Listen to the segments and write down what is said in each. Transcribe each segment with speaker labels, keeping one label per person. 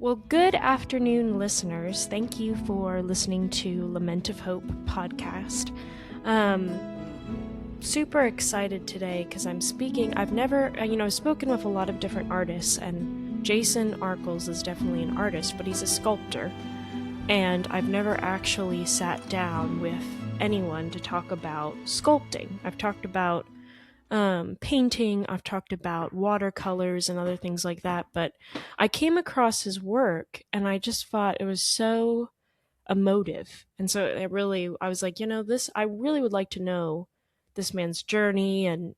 Speaker 1: Well, good afternoon, listeners. Thank you for listening to Lament of Hope podcast. Super excited today because I'm speaking. I've never, spoken with a lot of different artists, and Jason Arkles is definitely an artist, but he's a sculptor. And I've never actually sat down with anyone to talk about sculpting. I've talked about painting, I've talked about watercolors and other things like that, but I came across his work and I just thought it was so emotive. And so I was like, I really would like to know this man's journey and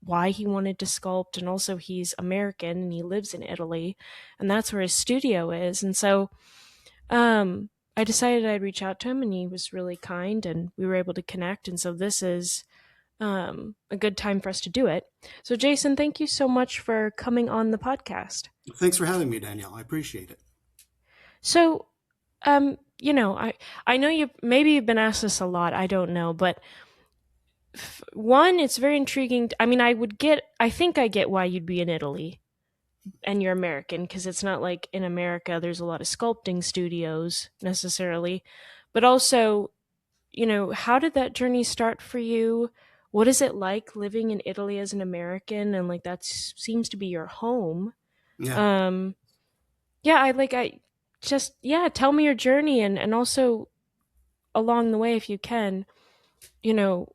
Speaker 1: why he wanted to sculpt. And also, he's American and he lives in Italy, and that's where his studio is. And so, I decided I'd reach out to him, and he was really kind, and we were able to connect. And so, this is a good time for us to do it. So, Jason, thank you so much for coming on the podcast.
Speaker 2: Thanks for having me, Danielle. I appreciate it.
Speaker 1: So, I know you've been asked this a lot. I don't know, but one, it's very intriguing. I mean, I think I get why you'd be in Italy and you're American, because it's not like in America there's a lot of sculpting studios necessarily, but also, how did that journey start for you? What is it like living in Italy as an American, and like that seems to be your home?
Speaker 2: Yeah,
Speaker 1: Um, yeah, I just tell me your journey, and also along the way, if you can, you know,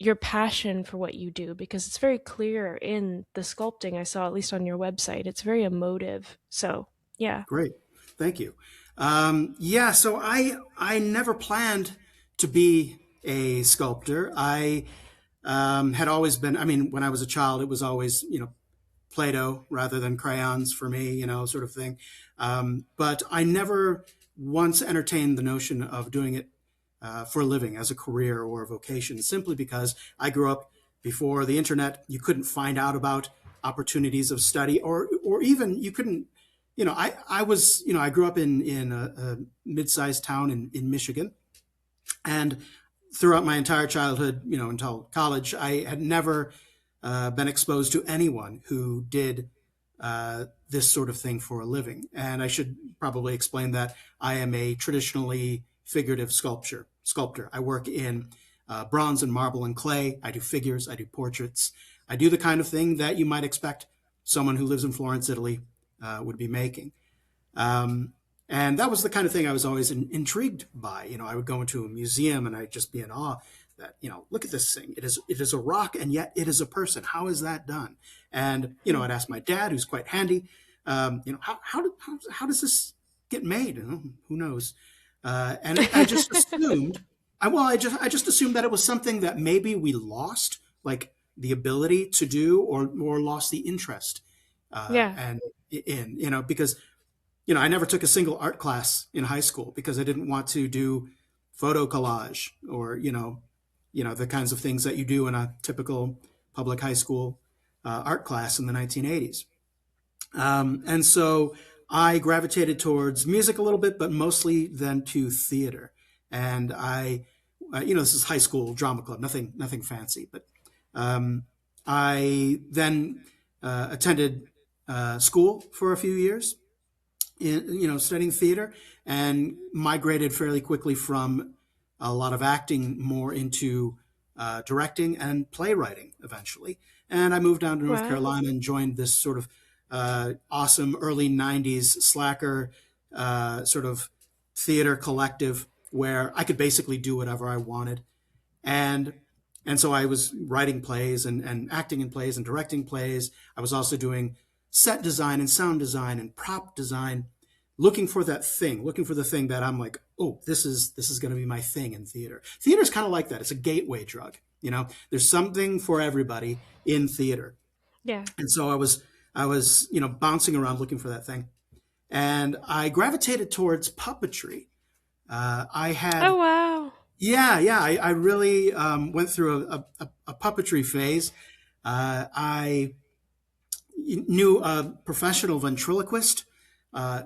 Speaker 1: your passion for what you do, because it's very clear in the sculpting I saw, at least on your website. It's very emotive. So, yeah.
Speaker 2: great. Thank you. So I never planned to be a sculptor. I had always been. I mean, when I was a child, it was always Play-Doh rather than crayons for me, sort of thing. But I never once entertained the notion of doing it for a living as a career or a vocation, simply because I grew up before the internet. You couldn't find out about opportunities of study, or even you couldn't. I grew up in a mid-sized town in Michigan, and throughout my entire childhood, until college, I had never been exposed to anyone who did this sort of thing for a living. And I should probably explain that I am a traditionally figurative sculptor. I work in bronze and marble and clay. I do figures. I do portraits. I do the kind of thing that you might expect someone who lives in Florence, Italy, would be making. Um, and that was the kind of thing I was always intrigued by. I would go into a museum and I'd just be in awe that, look at this thing. It is a rock, and yet it is a person. How is that done? And, I'd ask my dad, who's quite handy, how does this get made? Who knows? And I just assumed, I just assumed that it was something that maybe we lost, like the ability to do, or lost the interest,
Speaker 1: Yeah.
Speaker 2: and because I never took a single art class in high school because I didn't want to do photo collage, or the kinds of things that you do in a typical public high school art class in the 1980s. And so I gravitated towards music a little bit, but mostly then to theater. And this is high school drama club, nothing fancy. But I then attended school for a few years, studying theater, and migrated fairly quickly from a lot of acting more into directing and playwriting eventually. And I moved down to North
Speaker 1: Wow.
Speaker 2: Carolina and joined this sort of awesome early 90s slacker sort of theater collective where I could basically do whatever I wanted. And and so I was writing plays and acting in plays and directing plays. I was also doing set design and sound design and prop design, looking for the thing that I'm like, oh, this is going to be my thing in theater. Theater is kind of like that. It's a gateway drug. There's something for everybody in theater.
Speaker 1: Yeah.
Speaker 2: And so I was bouncing around looking for that thing, and I gravitated towards puppetry. I
Speaker 1: Oh,
Speaker 2: had
Speaker 1: wow.
Speaker 2: Yeah, I really went through a puppetry phase. I knew a professional ventriloquist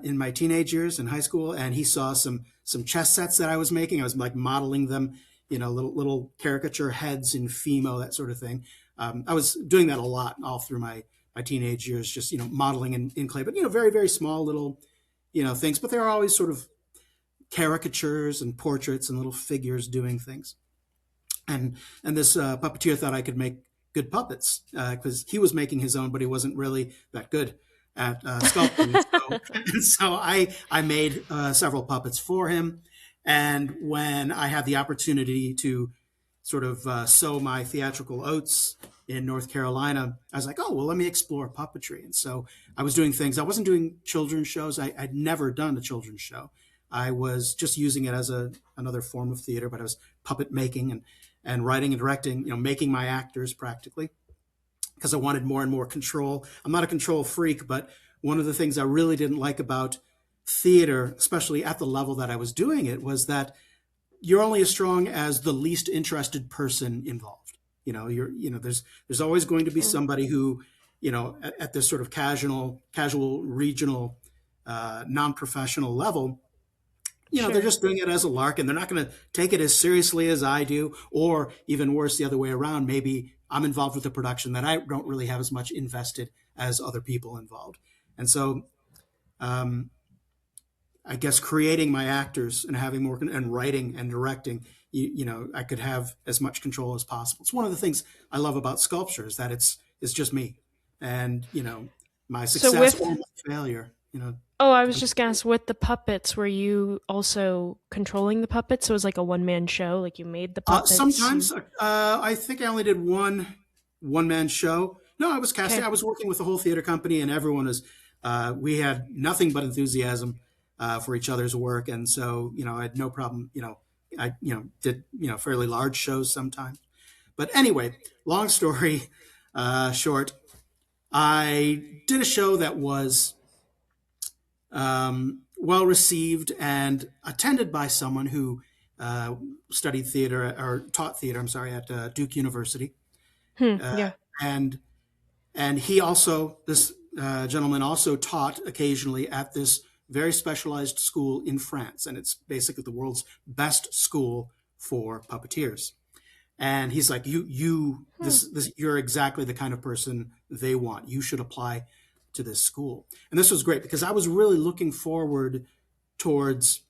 Speaker 2: in my teenage years in high school, and he saw some chess sets that I was making. I was like modeling them, little caricature heads in Fimo, that sort of thing. I was doing that a lot all through my my teenage years, just modeling in clay, but very very small little things. But there are always sort of caricatures and portraits and little figures doing things. And this puppeteer thought I could make good puppets because he was making his own, but he wasn't really that good at sculpting. So I made several puppets for him. And when I had the opportunity to sort of sow my theatrical oats in North Carolina, I was like, oh, well, let me explore puppetry. And so I was doing things. I wasn't doing children's shows. I'd never done a children's show. I was just using it as another form of theater, but I was puppet making and writing and directing, making my actors practically because I wanted more and more control. I'm not a control freak, but one of the things I really didn't like about theater, especially at the level that I was doing it, was that you're only as strong as the least interested person involved. There's always going to be somebody who, at this sort of casual regional, non-professional level,
Speaker 1: Sure.
Speaker 2: they're just doing it as a lark and they're not going to take it as seriously as I do, or even worse, the other way around. Maybe I'm involved with the production that I don't really have as much invested as other people involved. And so, I guess creating my actors and having more and writing and directing, I could have as much control as possible. It's one of the things I love about sculpture is that it's just me, and my
Speaker 1: So
Speaker 2: success
Speaker 1: with
Speaker 2: or my failure.
Speaker 1: Oh, I was just gonna ask, with the puppets, were you also controlling the puppets? So it was like a one man show, like you made the puppets.
Speaker 2: Sometimes I think I only did one man show. No, I was casting.
Speaker 1: Okay.
Speaker 2: I was working with the whole theater company, and everyone was. We had nothing but enthusiasm for each other's work, and so I had no problem. I did fairly large shows sometimes. But anyway, long story short, I did a show that was well received and attended by someone who studied theater or taught theater. I'm sorry, at Duke University,
Speaker 1: Yeah.
Speaker 2: and he also this gentleman also taught occasionally at this very specialized school in France, and it's basically the world's best school for puppeteers. And he's like, this, you're exactly the kind of person they want. You should apply to this school. And this was great because I was really looking forward towards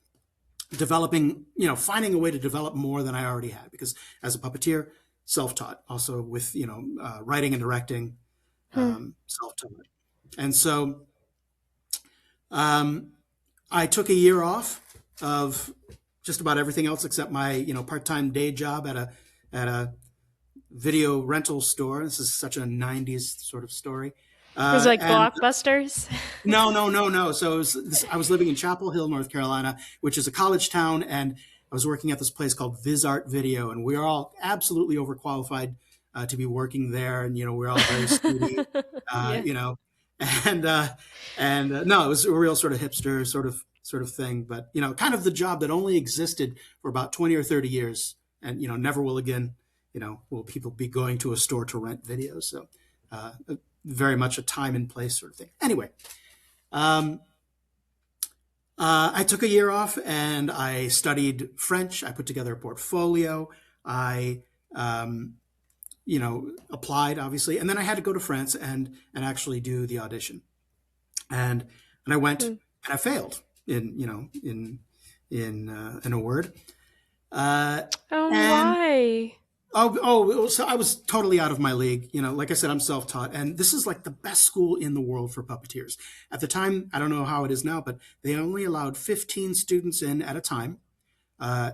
Speaker 2: developing, finding a way to develop more than I already had. Because as a puppeteer, self-taught, also with, writing and directing, self-taught. And so I took a year off of just about everything else except my, part-time day job at a video rental store. This is such a '90s sort of story.
Speaker 1: It was like
Speaker 2: And
Speaker 1: blockbusters.
Speaker 2: no, no, no, no. So I was living in Chapel Hill, North Carolina, which is a college town, and I was working at this place called VisArt Video, and we are all absolutely overqualified to be working there, and we're all very study,
Speaker 1: Yeah.
Speaker 2: and no, it was a real sort of hipster sort of thing, but kind of the job that only existed for about 20 or 30 years, and never will again. Will people be going to a store to rent videos? So. Very much a time and place sort of thing. Anyway, I took a year off and I studied French. I put together a portfolio. I, applied obviously, and then I had to go to France and actually do the audition. And I went and I failed in a word.
Speaker 1: Oh,
Speaker 2: And
Speaker 1: why?
Speaker 2: So I was totally out of my league. Like I said, I'm self-taught, and this is like the best school in the world for puppeteers. At the time, I don't know how it is now, but they only allowed 15 students in at a time, and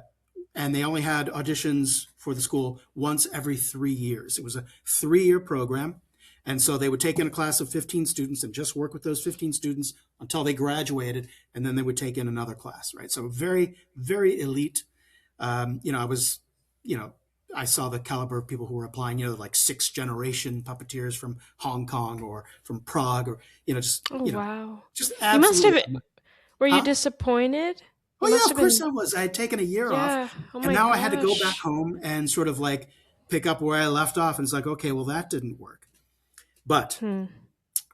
Speaker 2: they only had auditions for the school once every 3 years. It was a 3-year program, and so they would take in a class of 15 students and just work with those 15 students until they graduated, and then they would take in another class, right? So very, very elite. I was, I saw the caliber of people who were applying, like 6th-generation puppeteers from Hong Kong or from Prague, or
Speaker 1: Oh, wow.
Speaker 2: just
Speaker 1: You must have.
Speaker 2: absolutely.
Speaker 1: Were you
Speaker 2: Huh?
Speaker 1: disappointed?
Speaker 2: Oh
Speaker 1: You
Speaker 2: yeah,
Speaker 1: must
Speaker 2: of
Speaker 1: have
Speaker 2: course
Speaker 1: been.
Speaker 2: I was. I had taken a year off,
Speaker 1: Yeah. Oh
Speaker 2: and
Speaker 1: my
Speaker 2: now I had to go back
Speaker 1: gosh.
Speaker 2: home and sort of like pick up where I left off. And it's like, okay, well that didn't work. But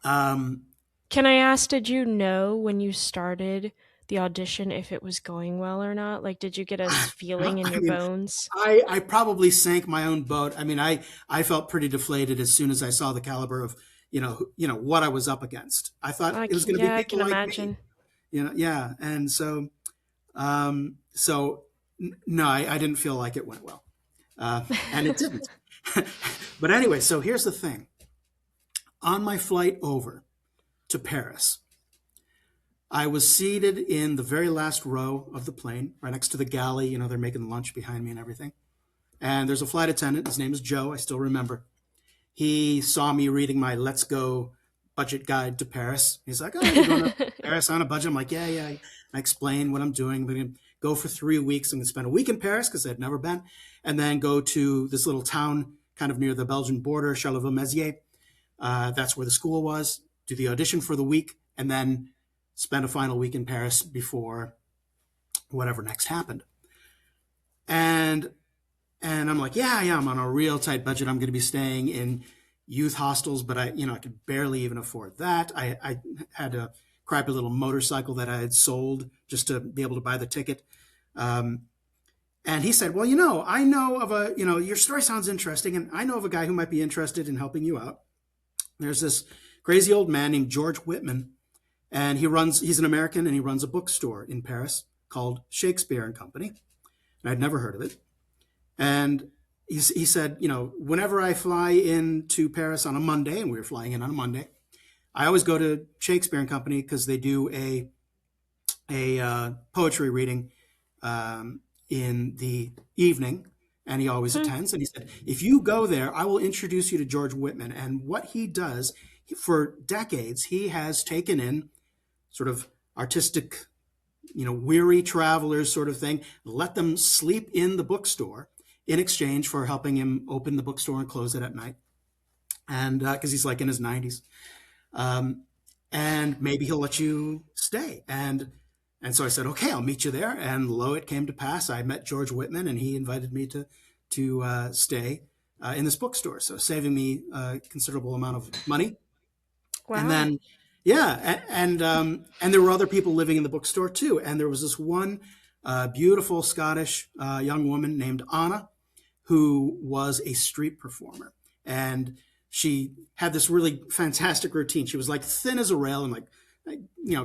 Speaker 2: um,
Speaker 1: Can I ask, did you know when you started the audition if it was going well or not? Like, did you get a feeling in
Speaker 2: I
Speaker 1: your
Speaker 2: mean,
Speaker 1: bones?
Speaker 2: I probably sank my own boat. I mean, I felt pretty deflated as soon as I saw the caliber of what I was up against. I thought it was going to be
Speaker 1: I
Speaker 2: people
Speaker 1: can
Speaker 2: like me,
Speaker 1: imagine.
Speaker 2: yeah. And so no, I didn't feel like it went well, and it didn't. But anyway, so here's the thing: on my flight over to Paris, I was seated in the very last row of the plane, right next to the galley. They're making lunch behind me and everything. And there's a flight attendant. His name is Joe. I still remember. He saw me reading my Let's Go budget guide to Paris. He's like, "Oh, you're going to Paris on a budget?" I'm like, "Yeah, yeah." I explain what I'm doing. We're going to go for 3 weeks. I'm going to spend a week in Paris because I'd never been, and then go to this little town kind of near the Belgian border, Charleville-Mézières. That's where the school was. Do the audition for the week, and then spend a final week in Paris before whatever next happened. And I'm like, yeah, I'm on a real tight budget. I'm going to be staying in youth hostels, but I could barely even afford that. I had a crappy little motorcycle that I had sold just to be able to buy the ticket. And he said, well, I know of your story sounds interesting, and I know of a guy who might be interested in helping you out. There's this crazy old man named George Whitman, and he's an American, and he runs a bookstore in Paris called Shakespeare and Company. And I'd never heard of it. And he said, whenever I fly into Paris on a Monday, and we were flying in on a Monday, I always go to Shakespeare and Company because they do a poetry reading in the evening, and he always attends. And he said, if you go there, I will introduce you to George Whitman. And what he does, for decades, he has taken in sort of artistic, weary travelers sort of thing, let them sleep in the bookstore in exchange for helping him open the bookstore and close it at night. And because he's like in his 90s. And maybe he'll let you stay. And so I said, okay, I'll meet you there. And lo, it came to pass. I met George Whitman, and he invited me to stay in this bookstore. So saving me a considerable amount of money.
Speaker 1: Wow.
Speaker 2: And then, yeah, and there were other people living in the bookstore too. And there was this one beautiful Scottish young woman named Anna, who was a street performer. And she had this really fantastic routine. She was like thin as a rail and like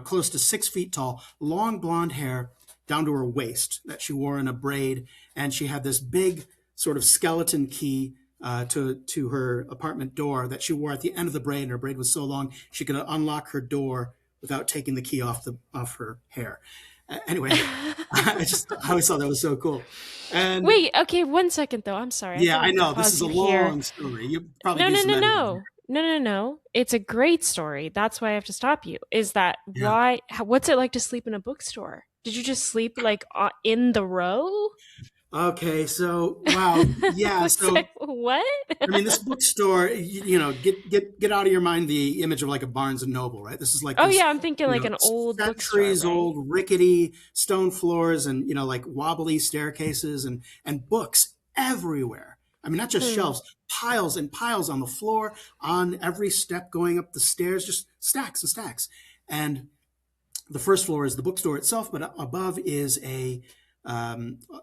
Speaker 2: close to 6 feet tall, long blonde hair down to her waist that she wore in a braid. And she had this big sort of skeleton key to her apartment door that she wore at the end of the braid. And her braid was so long she could unlock her door without taking the key off her hair. Anyway, I always thought that was so cool. And
Speaker 1: wait, okay, 1 second though. I'm sorry.
Speaker 2: Yeah, I know this is a long story. You probably
Speaker 1: No. It's a great story. That's why I have to stop you. Is that why? What's it like to sleep in a bookstore? Did you just sleep like in the row?
Speaker 2: Okay, so wow, yeah. So
Speaker 1: what?
Speaker 2: I mean, this bookstore, get out of your mind the image of like a Barnes and Noble, right? This is like
Speaker 1: I'm thinking like an old
Speaker 2: centuries
Speaker 1: bookstore, right?
Speaker 2: old rickety stone floors and like wobbly staircases and books everywhere. I mean, not just shelves, piles and piles on the floor, on every step going up the stairs, just stacks and stacks. And the first floor is the bookstore itself, but above is a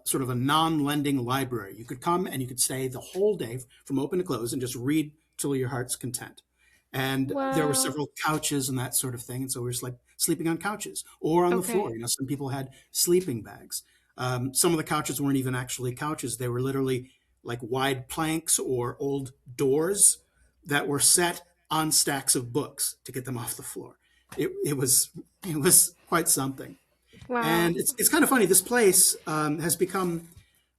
Speaker 2: sort of a non-lending library. You could come and you could stay the whole day from open to close and just read till your heart's content. And there were several couches and that sort of thing. And so we were just like sleeping on couches or on the floor. Some people had sleeping bags. Some of the couches weren't even actually couches. They were literally like wide planks or old doors that were set on stacks of books to get them off the floor. It was quite something.
Speaker 1: Wow.
Speaker 2: And it's kind of funny. This place has become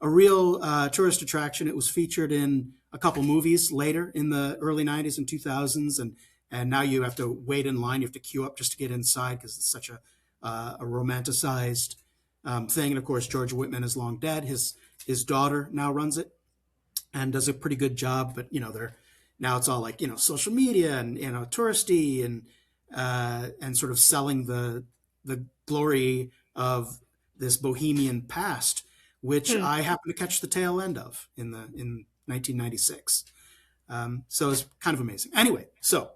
Speaker 2: a real tourist attraction. It was featured in a couple movies later in the early 90s and 2000s. And now you have to wait in line. You have to queue up just to get inside because it's such a romanticized thing. And of course, George Whitman is long dead. His daughter now runs it and does a pretty good job. But, now it's all like, social media and, touristy and sort of selling the glory of this bohemian past, which I happened to catch the tail end of in 1996. So it's kind of amazing. Anyway, so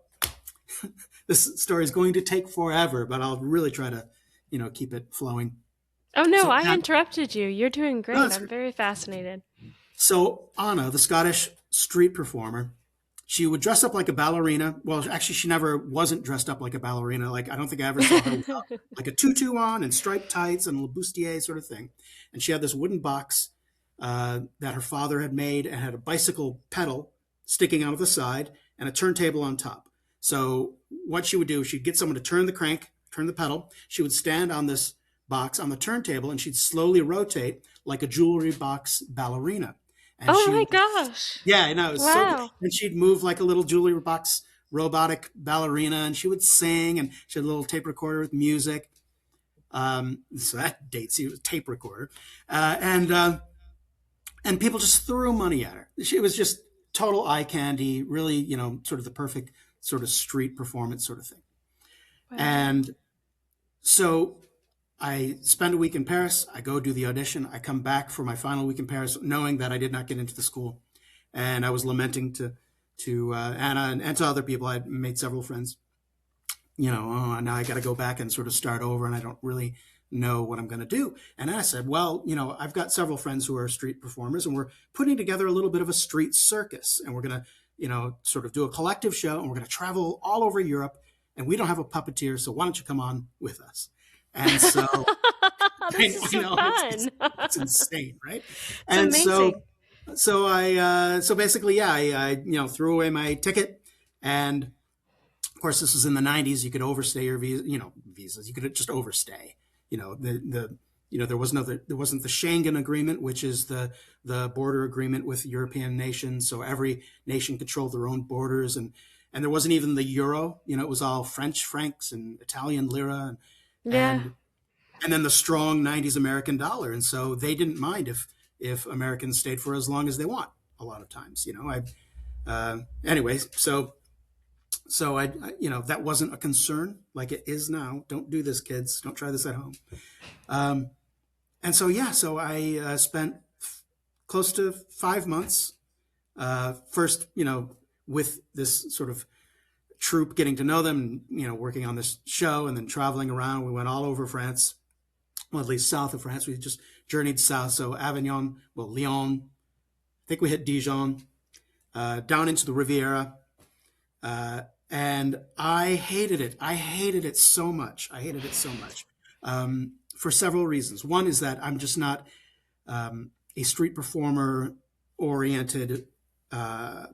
Speaker 2: this story is going to take forever, but I'll really try to, keep it flowing.
Speaker 1: Oh no, I interrupted you. You're doing great.
Speaker 2: No,
Speaker 1: I'm very fascinated.
Speaker 2: So Anna, the Scottish street performer, she would dress up like a ballerina. Well, actually, she never wasn't dressed up like a ballerina. Like, I don't think I ever saw her without like a tutu on and striped tights and a bustier sort of thing. And she had this wooden box that her father had made and had a bicycle pedal sticking out of the side and a turntable on top. So what she would do, she'd get someone to turn the crank, turn the pedal. She would stand on this box on the turntable and she'd slowly rotate like a jewelry box ballerina. And
Speaker 1: Oh
Speaker 2: she
Speaker 1: my
Speaker 2: would,
Speaker 1: gosh.
Speaker 2: yeah, I know, it was so good.
Speaker 1: Wow.
Speaker 2: And she'd move like a little jewelry box robotic ballerina, and she would sing, and she had a little tape recorder with music. So that dates you, tape recorder, and people just threw money at her. She was just total eye candy, really, sort of the perfect sort of street performance sort of thing.
Speaker 1: Wow.
Speaker 2: And so I spend a week in Paris. I go do the audition. I come back for my final week in Paris, knowing that I did not get into the school, and I was lamenting to Anna and to other people. I'd made several friends. Oh, now I got to go back and sort of start over, and I don't really know what I'm going to do. And I said, well, I've got several friends who are street performers, and we're putting together a little bit of a street circus, and we're going to, sort of do a collective show, and we're going to travel all over Europe, and we don't have a puppeteer, so why don't you come on with us? And so
Speaker 1: This is
Speaker 2: I
Speaker 1: so
Speaker 2: know
Speaker 1: fun.
Speaker 2: it's insane, right?
Speaker 1: It's
Speaker 2: And
Speaker 1: amazing.
Speaker 2: so basically, yeah, I threw away my ticket, and of course, this was in the '90s. You could overstay your visas. You could just overstay. There was there wasn't the Schengen Agreement, which is the border agreement with European nations. So every nation controlled their own borders, and there wasn't even the euro. It was all French francs and Italian lira,
Speaker 1: Yeah.
Speaker 2: and and then the strong '90s American dollar. And so they didn't mind if Americans stayed for as long as they want. A lot of times, anyway, that wasn't a concern like it is now. Don't do this, kids. Don't try this at home. Um, and so, yeah, so I spent close to 5 months first, with this sort of troupe, getting to know them, working on this show, and then traveling around. We went all over France, well, at least south of France. We just journeyed south. So Avignon, well, Lyon, I think we hit Dijon, down into the Riviera. And I hated it. I hated it so much. I hated it so much for several reasons. One is that I'm just not a street performer oriented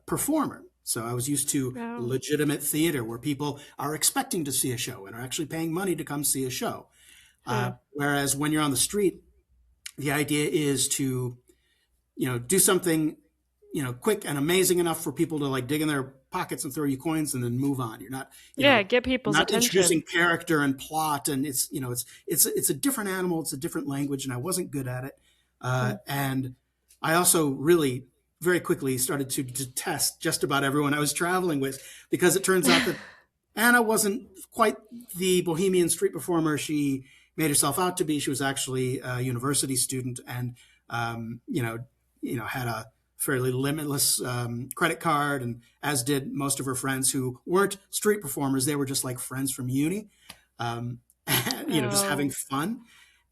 Speaker 2: performer. So I was used to
Speaker 1: Wow.
Speaker 2: legitimate theater where people are expecting to see a show and are actually paying money to come see a show.
Speaker 1: Huh.
Speaker 2: Whereas when you're on the street, the idea is to, do something, quick and amazing enough for people to like dig in their pockets and throw you coins and then move on. You're not,
Speaker 1: Yeah, get people's
Speaker 2: not introducing
Speaker 1: attention.
Speaker 2: character and plot, and it's a different animal, it's a different language, and I wasn't good at it.
Speaker 1: Hmm.
Speaker 2: And I also really very quickly started to detest just about everyone I was traveling with, because it turns out that Anna wasn't quite the bohemian street performer she made herself out to be. She was actually a university student, and um, you know, had a fairly limitless credit card, and as did most of her friends who weren't street performers. They were just like friends from uni, and, just having
Speaker 1: Oh.
Speaker 2: fun.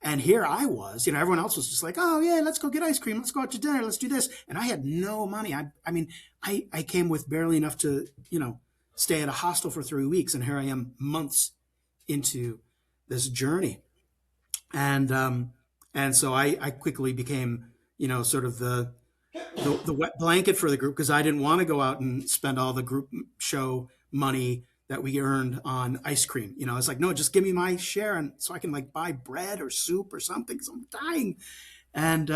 Speaker 2: And here I was, everyone else was just like, oh yeah, let's go get ice cream. Let's go out to dinner. Let's do this. And I had no money. I mean, I came with barely enough to, stay at a hostel for 3 weeks. And here I am months into this journey. And so I quickly became, sort of the wet blanket for the group, because I didn't want to go out and spend all the group show money that we earned on ice cream. It's like, no, just give me my share, and so I can like buy bread or soup or something, because I'm dying. And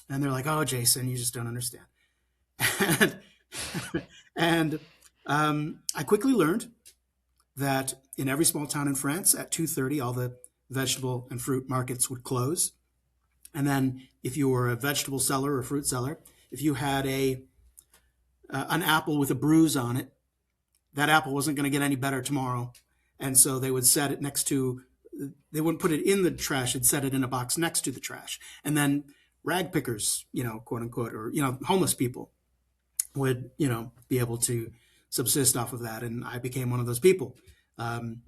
Speaker 2: they're like, oh, Jason, you just don't understand. and and I quickly learned that in every small town in France at 2:30, all the vegetable and fruit markets would close. And then if you were a vegetable seller or fruit seller, if you had an apple with a bruise on it, that apple wasn't going to get any better tomorrow. And so they would set it next to, they wouldn't put it in the trash, they'd set it in a box next to the trash. And then rag pickers, quote unquote, or, homeless people would, be able to subsist off of that. And I became one of those people, and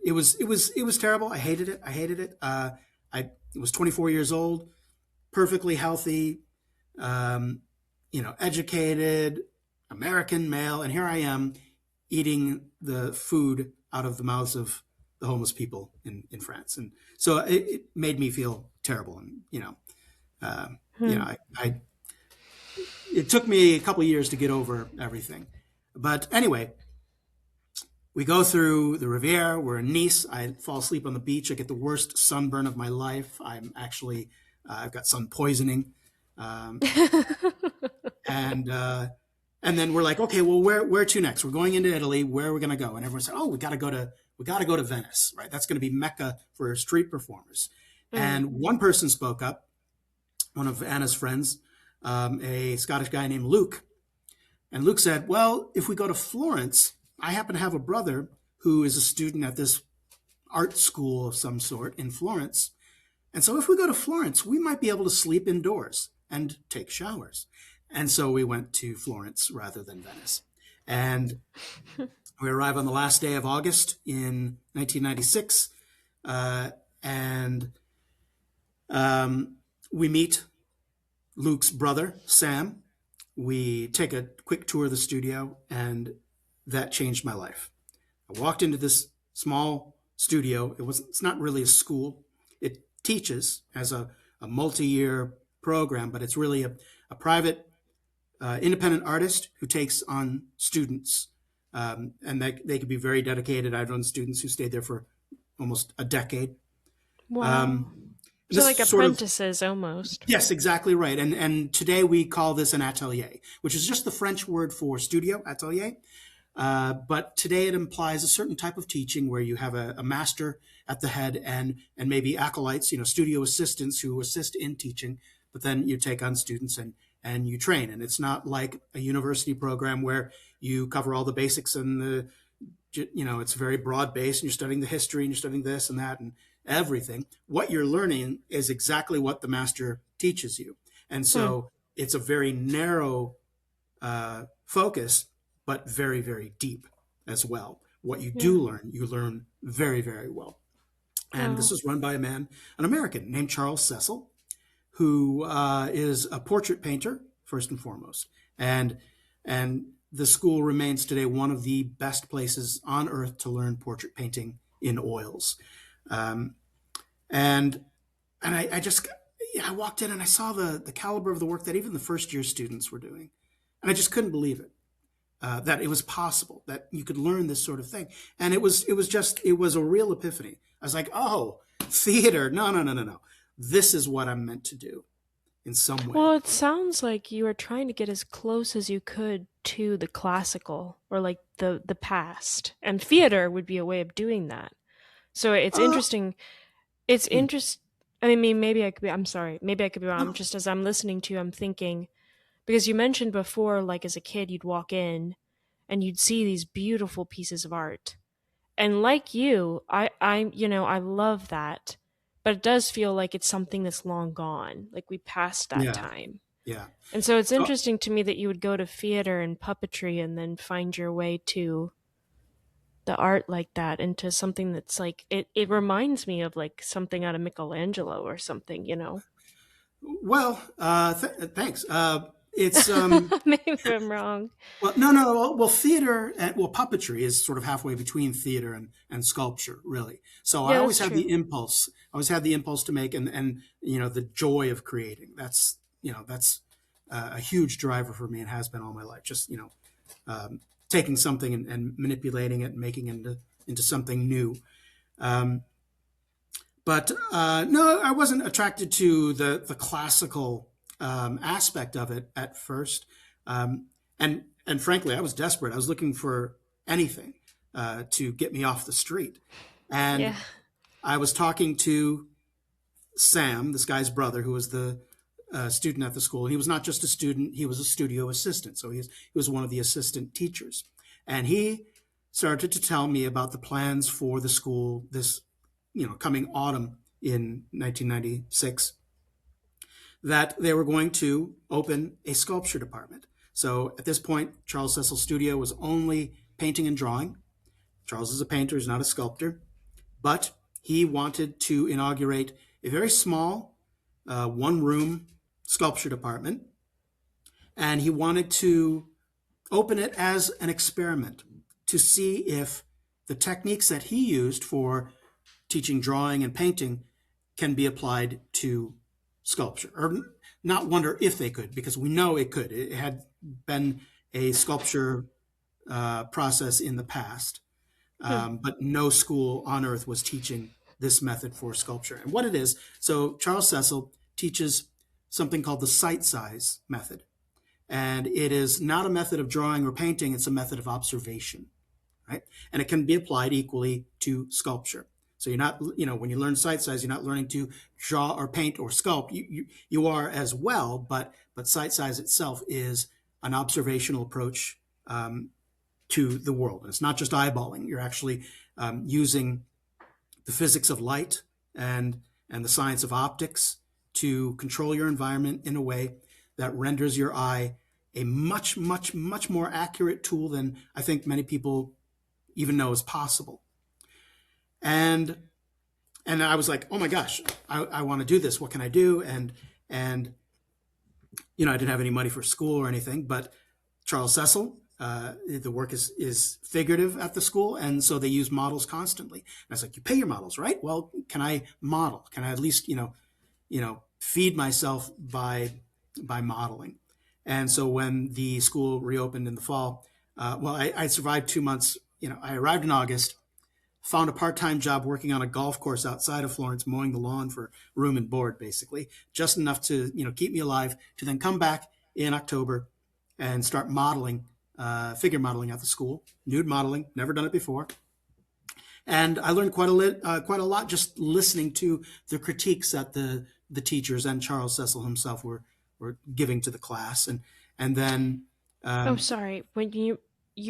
Speaker 2: it was terrible. I hated it. I hated it. I was 24 years old, perfectly healthy, educated, American male, and here I am eating the food out of the mouths of the homeless people in France. And so it made me feel terrible. And, uh,
Speaker 1: Hmm.
Speaker 2: it took me a couple of years to get over everything. But anyway, we go through the Riviera. We're in Nice. I fall asleep on the beach. I get the worst sunburn of my life. I've got sun poisoning. Um, and, uh, and then we're like, okay, well, where to next? We're going into Italy. Where are we going to go? And everyone said, oh, we got to go to Venice, right? That's going to be Mecca for street performers.
Speaker 1: Mm.
Speaker 2: And one person spoke up, one of Anna's friends, a Scottish guy named Luke. And Luke said, well, if we go to Florence, I happen to have a brother who is a student at this art school of some sort in Florence. And so if we go to Florence, we might be able to sleep indoors and take showers. And so we went to Florence rather than Venice. And we arrive on the last day of August in 1996. And we meet Luke's brother, Sam. We take a quick tour of the studio, and that changed my life. I walked into this small studio. It's not really a school. It teaches as a multi-year program, but it's really a private, independent artist who takes on students. And they could be very dedicated. I've known students who stayed there for almost a decade.
Speaker 1: Wow.
Speaker 2: Um,
Speaker 1: So
Speaker 2: this
Speaker 1: like
Speaker 2: sort of
Speaker 1: apprentices almost.
Speaker 2: Yes, exactly right. And today we call this an atelier, which is just the French word for studio, atelier. But today it implies a certain type of teaching where you have a master at the head and maybe acolytes, studio assistants who assist in teaching, but then you take on students and you train. And it's not like a university program where you cover all the basics and it's very broad based and you're studying the history and you're studying this and that and everything. What you're learning is exactly what the master teaches you. And
Speaker 1: Hmm.
Speaker 2: so it's a very narrow focus, but very, very deep as well. What you
Speaker 1: Yeah.
Speaker 2: do learn, you learn very, very well. And this
Speaker 1: Wow.
Speaker 2: is run by an American named Charles Cecil, who is a portrait painter, first and foremost. And the school remains today one of the best places on earth to learn portrait painting in oils. Um, and and I just I walked in and I saw the caliber of the work that even the first year students were doing, and I just couldn't believe it, that it was possible that you could learn this sort of thing. And it was a real epiphany. I was like, oh, theater, no, this is what I'm meant to do in some
Speaker 1: Well,
Speaker 2: way.
Speaker 1: it sounds like you were trying to get as close as you could to the classical or like the past. And theater would be a way of doing that. So it's
Speaker 2: Uh,
Speaker 1: interesting. It's
Speaker 2: hmm,
Speaker 1: interest I mean maybe I could be I'm sorry. Maybe I could be wrong.
Speaker 2: no,
Speaker 1: Just as I'm listening to you, I'm thinking because you mentioned before like as a kid you'd walk in and you'd see these beautiful pieces of art. And like you, I love that. But it does feel like it's something that's long gone. Like we passed that
Speaker 2: yeah,
Speaker 1: time.
Speaker 2: yeah.
Speaker 1: And so it's
Speaker 2: So
Speaker 1: interesting to me that you would go to theater and puppetry and then find your way to the art like that into something that's like it reminds me of like something out of Michelangelo or something, you know.
Speaker 2: well, thanks. It's
Speaker 1: Maybe I'm wrong.
Speaker 2: Well, no. Well, theater and puppetry is sort of halfway between theater and sculpture, really. So I
Speaker 1: Yeah,
Speaker 2: always
Speaker 1: that's
Speaker 2: had
Speaker 1: true.
Speaker 2: the impulse. I always had the impulse to make and the joy of creating. That's a huge driver for me and has been all my life. Just taking something and manipulating it and making it into something new. Um, but no, I wasn't attracted to the classical aspect of it at first. And frankly, I was desperate. I was looking for anything to get me off the street.
Speaker 1: Yeah.
Speaker 2: And I was talking to Sam, this guy's brother, who was the student at the school. And he was not just a student; he was a studio assistant. So he was one of the assistant teachers. And he started to tell me about the plans for the school this coming autumn in 1996, that they were going to open a sculpture department. So at this point, Charles Cecil's studio was only painting and drawing. Charles is a painter, he's not a sculptor, but he wanted to inaugurate a very small, one room sculpture department. And he wanted to open it as an experiment to see if the techniques that he used for teaching drawing and painting can be applied to sculpture. Or not wonder if they could, because we know it could. It had been a sculpture process in the past,
Speaker 1: Hmm.
Speaker 2: but no school on earth was teaching this method for sculpture. And what it is, so Charles Cecil teaches something called the sight size method. And it is not a method of drawing or painting, it's a method of observation, right? And it can be applied equally to sculpture. So you're not, when you learn sight size, you're not learning to draw or paint or sculpt. You are as well, but sight size itself is an observational approach to the world. And it's not just eyeballing. You're actually using the physics of light and the science of optics to control your environment in a way that renders your eye a much, much, much more accurate tool than I think many people even know is possible. And I was like, oh my gosh, I want to do this. What can I do? And I didn't have any money for school or anything, but Charles Cecil, the work is figurative at the school, and so they use models constantly. And I was like, you pay your models, right? Well, can I model? Can I at least feed myself by modeling? And so when the school reopened in the fall, I survived 2 months. I arrived in August, found a part-time job working on a golf course outside of Florence, mowing the lawn for room and board, basically, just enough to keep me alive, to then come back in October and start modeling, figure modeling at the school, nude modeling, never done it before. And I learned quite a lot just listening to the critiques that the teachers and Charles Cecil himself were giving to the class, and then
Speaker 1: Oh,
Speaker 2: um,
Speaker 1: sorry. When you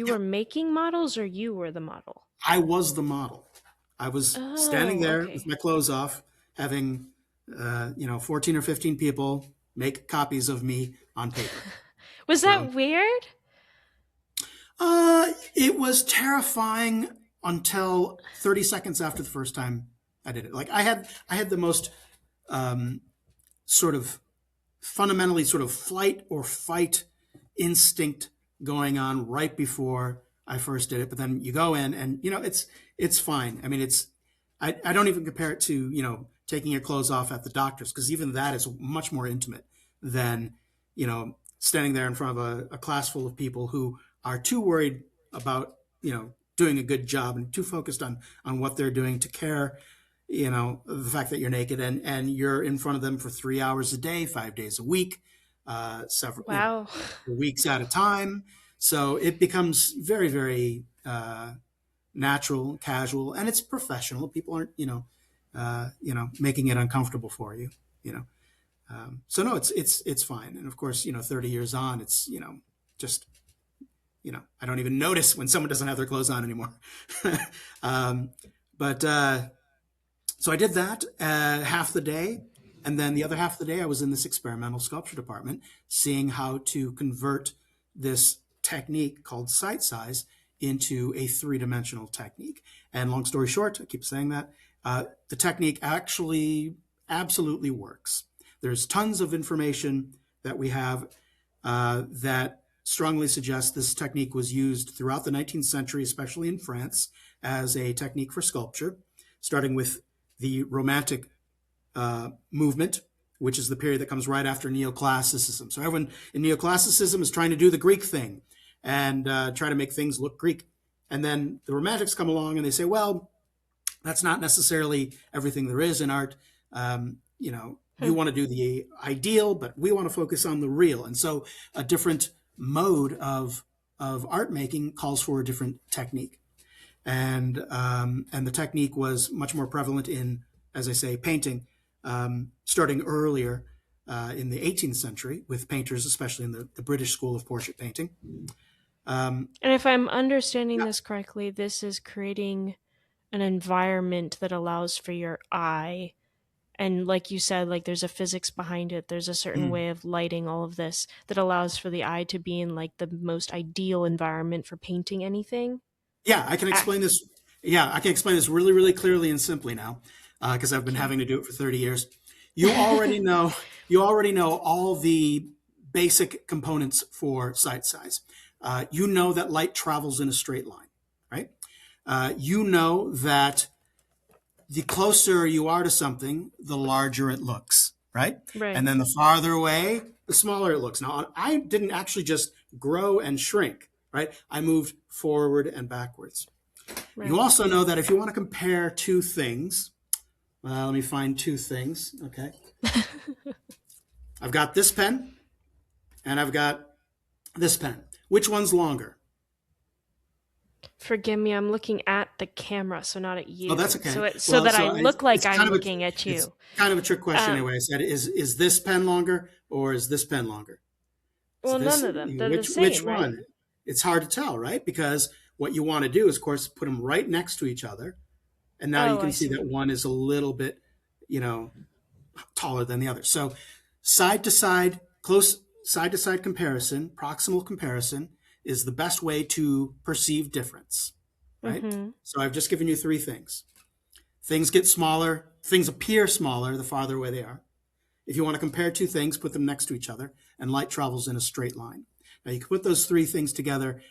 Speaker 1: were making models, or you were the model?
Speaker 2: I was the model. I was standing
Speaker 1: Oh,
Speaker 2: there with
Speaker 1: okay.
Speaker 2: my clothes off, having 14 or 15 people make copies of me on paper.
Speaker 1: Was
Speaker 2: So
Speaker 1: that weird?
Speaker 2: it was terrifying until 30 seconds after the first time I did it. Like I had the most sort of fundamentally sort of flight or fight instinct going on right before I first did it. But then you go in and it's fine. I mean, I don't even compare it to taking your clothes off at the doctor's, because even that is much more intimate than standing there in front of a class full of people who are too worried about doing a good job and too focused on what they're doing to care the fact that you're naked, and you're in front of them for 3 hours a day, 5 days a week, several
Speaker 1: Wow.
Speaker 2: weeks at a time. So it becomes very, very natural, casual, and it's professional. People aren't making it uncomfortable for you. you know so no, it's fine. And of course, 30 years on, it's just I don't even notice when someone doesn't have their clothes on anymore. um, but So I did that half the day. And then the other half of the day, I was in this experimental sculpture department, seeing how to convert this technique called sight size into a three-dimensional technique. And long story short, I keep saying that, the technique actually absolutely works. There's tons of information that we have that strongly suggests this technique was used throughout the 19th century, especially in France, as a technique for sculpture, starting with the Romantic movement, which is the period that comes right after neoclassicism. So everyone in neoclassicism is trying to do the Greek thing and try to make things look Greek. And then the Romantics come along and they say, well, that's not necessarily everything there is in art. You
Speaker 1: Hmm.
Speaker 2: want to do the ideal, but we want to focus on the real. And so a different mode of art making calls for a different technique. And the technique was much more prevalent in, as I say, painting, starting earlier in the 18th century with painters, especially in the British school of portrait painting.
Speaker 1: And if I'm understanding
Speaker 2: Yeah.
Speaker 1: this correctly, this is creating an environment that allows for your eye. And like you said, like there's a physics behind it. There's a certain
Speaker 2: Mm.
Speaker 1: way of lighting all of this that allows for the eye to be in like the most ideal environment for painting anything.
Speaker 2: Yeah, I can
Speaker 1: Ah,
Speaker 2: explain this. Yeah, I can explain this really, really clearly and simply now, because I've been
Speaker 1: okay.
Speaker 2: having to do it for 30 years. You already know. You already know all the basic components for sight size. You know that light travels in a straight line, right? You know that the closer you are to something, the larger it looks, right?
Speaker 1: Right.
Speaker 2: And then the farther away, the smaller it looks. Now, I didn't actually just grow and shrink, right? I moved forward and backwards. You
Speaker 1: Right.
Speaker 2: also know that if you want to compare two things, let me find two things, okay? I've got this pen and I've got this pen. Which one's longer?
Speaker 1: Forgive me, I'm looking at the camera, so not at
Speaker 2: Oh,
Speaker 1: you.
Speaker 2: that's okay.
Speaker 1: So
Speaker 2: Well,
Speaker 1: that I
Speaker 2: so
Speaker 1: look like
Speaker 2: it's
Speaker 1: I'm
Speaker 2: kind of a
Speaker 1: looking at
Speaker 2: it's
Speaker 1: you.
Speaker 2: kind of a trick question
Speaker 1: Um,
Speaker 2: anyway. I said, is this pen longer or is this pen longer? Is
Speaker 1: well,
Speaker 2: this
Speaker 1: none of them. They're the
Speaker 2: which
Speaker 1: same, right?
Speaker 2: one? It's hard to tell, right? Because what you want to do is, of course, put them right next to each other, and now you
Speaker 1: Oh,
Speaker 2: can
Speaker 1: I
Speaker 2: see
Speaker 1: see.
Speaker 2: that one is a little bit, you know, taller than the other. So side to side, close side to side comparison, proximal comparison is the best way to perceive difference, right?
Speaker 1: Mm-hmm.
Speaker 2: So I've just given you three things. Things get smaller, things appear smaller the farther away they are. If you want to compare two things, put them next to each other, and light travels in a straight line. Now you can put those three things together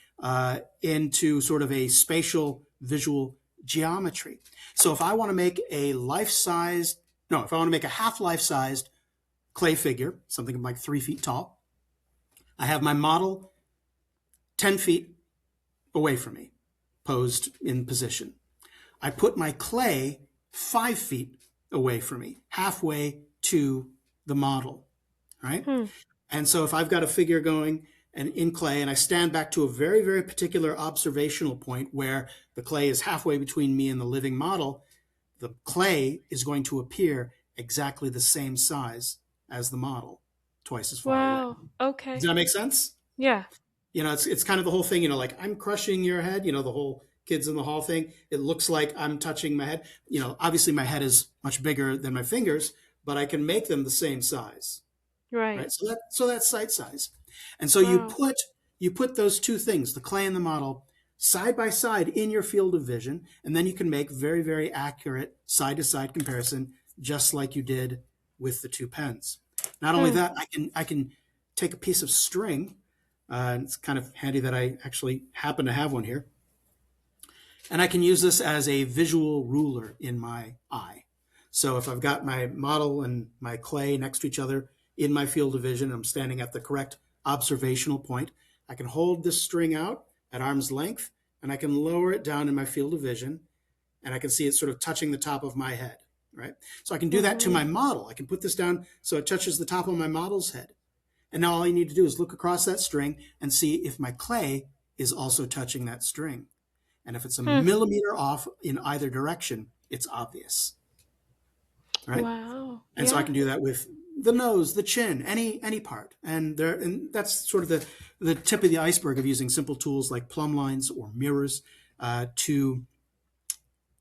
Speaker 2: into sort of a spatial visual geometry. So if I want to make a life-sized, no, if I want to make a half life-sized clay figure, something like 3 feet tall, I have my model 10 feet away from me, posed in position. I put my clay 5 feet away from me, halfway to the model, right?
Speaker 1: Hmm.
Speaker 2: And so if I've got a figure going and in clay and I stand back to a very, very particular observational point where the clay is halfway between me and the living model, the clay is going to appear exactly the same size as the model, twice as far away.
Speaker 1: Wow.
Speaker 2: Does
Speaker 1: Okay.
Speaker 2: that make sense?
Speaker 1: Yeah.
Speaker 2: It's kind of the whole thing, like I'm crushing your head, the whole kids in the hall thing. It looks like I'm touching my head. Obviously my head is much bigger than my fingers, but I can make them the same size,
Speaker 1: Right.
Speaker 2: right? So that's sight size. And so
Speaker 1: Wow.
Speaker 2: you put those two things, the clay and the model, side by side in your field of vision, and then you can make very, very accurate side to side comparison, just like you did with the two pens. Not only
Speaker 1: Hmm.
Speaker 2: that, I can take a piece of string. It's kind of handy that I actually happen to have one here. And I can use this as a visual ruler in my eye. So if I've got my model and my clay next to each other in my field of vision, I'm standing at the correct observational point, I can hold this string out at arm's length and I can lower it down in my field of vision and I can see it sort of touching the top of my head, right? So I can do that to
Speaker 1: Mm-hmm.
Speaker 2: my model. I can put this down so it touches the top of my model's head. And now all you need to do is look across that string and see if my clay is also touching that string. And if it's a
Speaker 1: Hmm.
Speaker 2: millimeter off in either direction, it's obvious, right?
Speaker 1: Wow.
Speaker 2: And so I
Speaker 1: Yeah.
Speaker 2: can do that with the nose, the chin, any part. And that's sort of the tip of the iceberg of using simple tools like plumb lines or mirrors to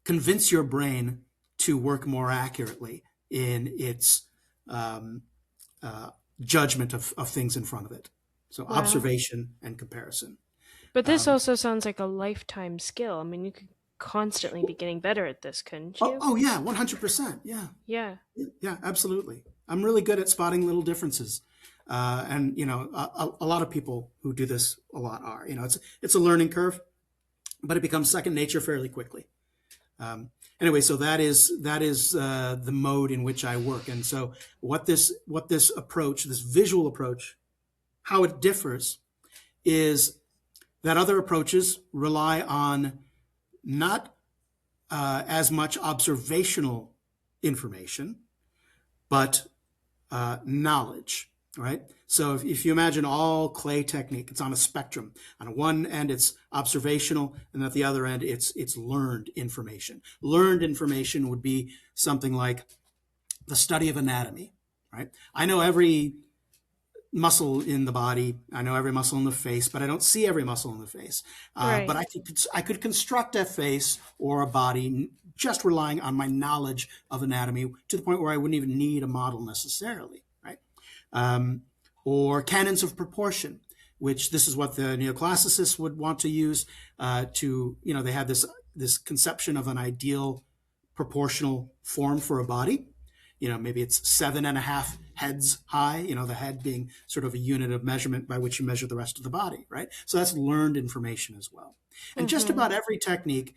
Speaker 2: convince your brain to work more accurately in its um, uh, judgment of things in front of it. So
Speaker 1: Wow.
Speaker 2: observation and comparison.
Speaker 1: But this
Speaker 2: Um,
Speaker 1: also sounds like a lifetime skill. I mean, you could constantly be getting better at this, couldn't you?
Speaker 2: oh yeah, 100%. Yeah,
Speaker 1: Yeah.
Speaker 2: yeah, absolutely. I'm really good at spotting little differences. And a lot of people who do this a lot are. It's a learning curve, but it becomes second nature fairly quickly. Anyway, so that is the mode in which I work. And so what this approach, this visual approach, how it differs is that other approaches rely on not as much observational information, but knowledge, right? So if you imagine all clay technique, it's on a spectrum. On one end, it's observational, and at the other end, it's learned information. Learned information would be something like the study of anatomy, right? I know every muscle in the body. I know every muscle in the face, but I don't see every muscle in the face. But
Speaker 1: Right.
Speaker 2: I could construct a face or a body just relying on my knowledge of anatomy to the point where I wouldn't even need a model necessarily, right? Um, or canons of proportion, which this is what the neoclassicists would want to use they had this conception of an ideal proportional form for a body. maybe it's 7.5 heads high, the head being sort of a unit of measurement by which you measure the rest of the body, right? So that's learned information as well. And just
Speaker 1: Mm-hmm.
Speaker 2: about every technique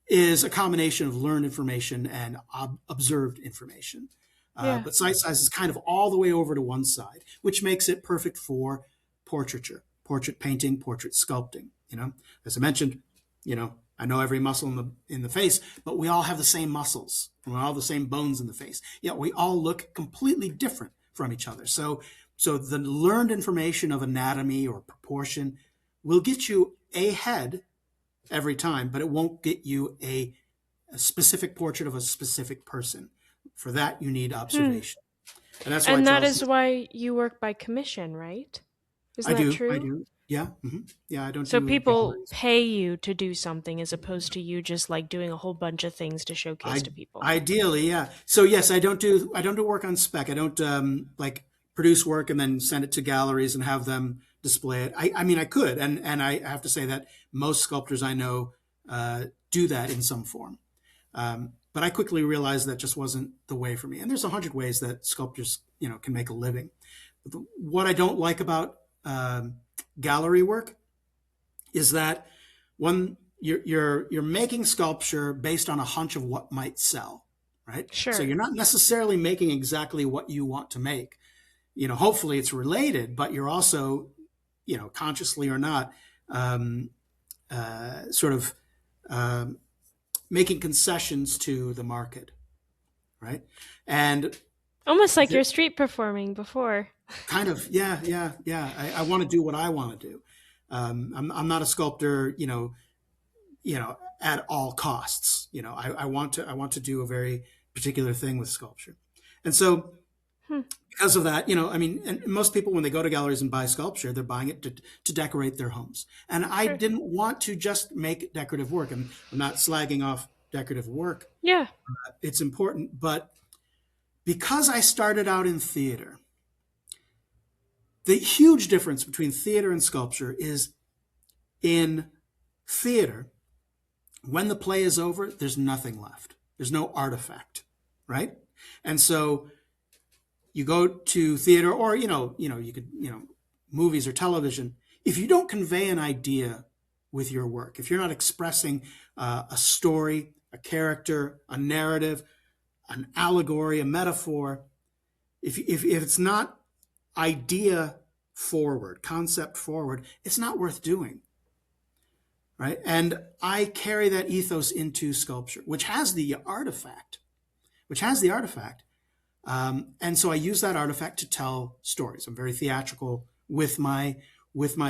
Speaker 2: is a combination of learned information and observed information.
Speaker 1: Yeah.
Speaker 2: But sight size is kind of all the way over to one side, which makes it perfect for portraiture, portrait painting, portrait sculpting. As I mentioned, I know every muscle in the face, but we all have the same muscles and we all have the same bones in the face. Yet we all look completely different from each other. So the learned information of anatomy or proportion will get you a head every time, but it won't get you a specific portrait of a specific person. For that, you need
Speaker 1: Hmm.
Speaker 2: observation. And that's why
Speaker 1: And that
Speaker 2: Charles,
Speaker 1: is why you work by commission, right? Isn't
Speaker 2: I
Speaker 1: that
Speaker 2: do, I
Speaker 1: true?
Speaker 2: do. Yeah. Yeah, I don't
Speaker 1: So
Speaker 2: do
Speaker 1: people
Speaker 2: galleries.
Speaker 1: pay you to do something as opposed to you just like doing a whole bunch of things to showcase
Speaker 2: I
Speaker 1: to people.
Speaker 2: ideally, yeah. So yes, I don't do work on spec. I don't like produce work and then send it to galleries and have them display it. I mean, I could, and I have to say that most sculptors I know do that in some form. But I quickly realized that just wasn't the way for me. And there's 100 ways that sculptors, can make a living. What I don't like about gallery work is that one you're making sculpture based on a hunch of what might sell, right? So
Speaker 1: Sure.
Speaker 2: you're not necessarily making exactly what you want to make. Hopefully it's related, but you're also, consciously or not, um, sort of um, making concessions to the market, right? And
Speaker 1: Almost like
Speaker 2: the,
Speaker 1: you're street performing before.
Speaker 2: kind of, yeah, yeah, yeah. I want to do what I want to do. I'm not a sculptor, at all costs. I want to do a very particular thing with sculpture, and so
Speaker 1: Hmm.
Speaker 2: because of that, I mean, and most people when they go to galleries and buy sculpture, they're buying it to decorate their homes. And I
Speaker 1: Sure.
Speaker 2: didn't want to just make decorative work. I'm not slagging off decorative work.
Speaker 1: Yeah.
Speaker 2: It's important, but because I started out in theater, the huge difference between theater and sculpture is in theater, when the play is over, there's nothing left. There's no artifact, right? And so you go to theater or you could movies or television. If you don't convey an idea with your work, if you're not expressing a story, a character, a narrative, an allegory, a metaphor, if it's not idea forward, concept forward, it's not worth doing, right? And I carry that ethos into sculpture, which has the artifact. And so I use that artifact to tell stories. I'm very theatrical with my